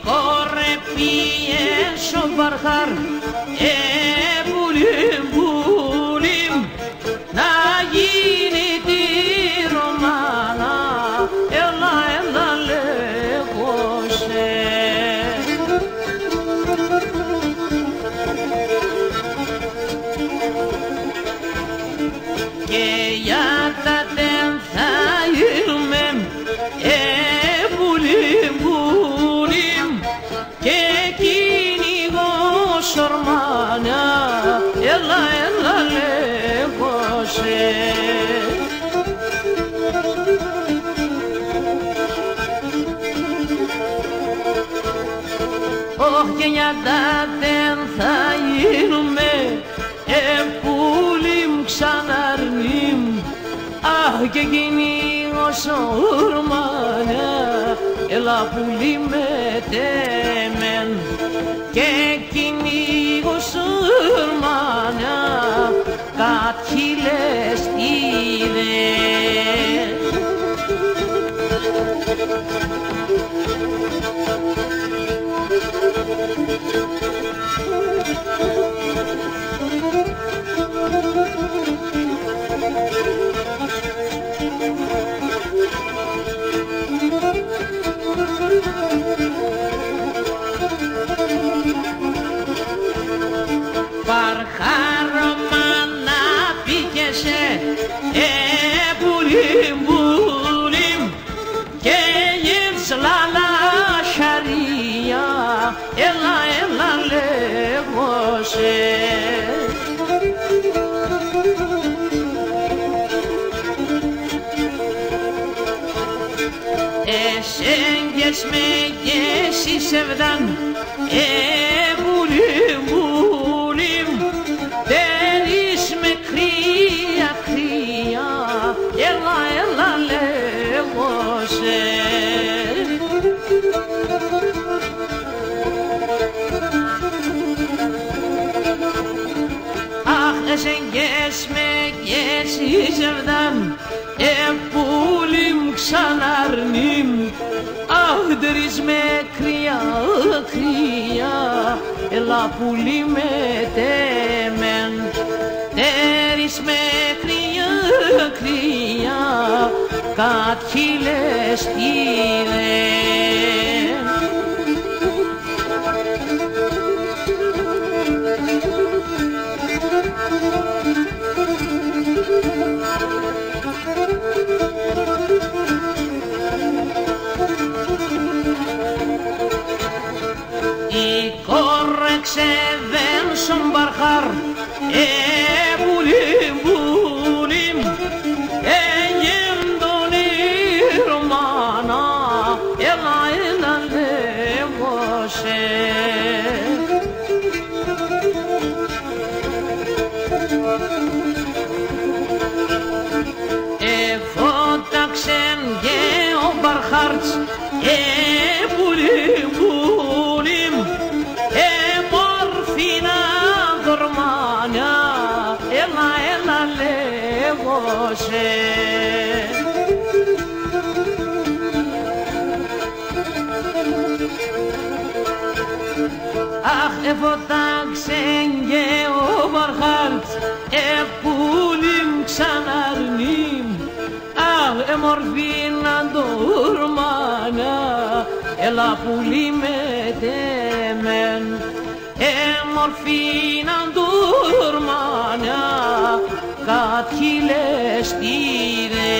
korrepiye shobarhar bulim bulim na yini di romana ella ella le koshe ke ya ta den thayilmem bulim bulim ke kini go shormana ella ella le koshe oh ke ya ta den thayilmem bulim ξαναρνίμ και εκείνη όσο ουρμάνα έλα πουλί με τέμεν και εκείνη όσο ουρμάνα κατχύλες είδες Παρχάρωμα πήγεσαι μπουλίμ μπουλίμ και γυρσλάλα σαρία έλα έλα λέγωσε εσέγγες με γέσεις ευδάν μπουλίμ μπουλίμ τερείς με κρύα κρύα έλα έλα λέγωσε αχ εσέγγες με γέσεις ευδάν πουλίμ ξαναρνίμ αχ τερείς με κρύα κρύα έλα πουλί με τέμεν τερείς με κρύα κρύα κατχύλες είδες Ξεβέν στον Παρχάρ μπουλίμ μπουλίμ γεντονή Ρωμάνα έλα έλα λέγωσε εφώταξεν και ο Παρχάρτς μπουλίμ μπουλίμ δορμάνια, έλα, έλα, λέγωσε. Αχ, εφωτάξεν και ο Παρχάρτς, πουλίμ ξαναρνίμ, αχ, εμορφήνα δορμάνια, έλα, πουλί με τέμεν. Εμορφήναν τουρμάνια κατχύλες είδες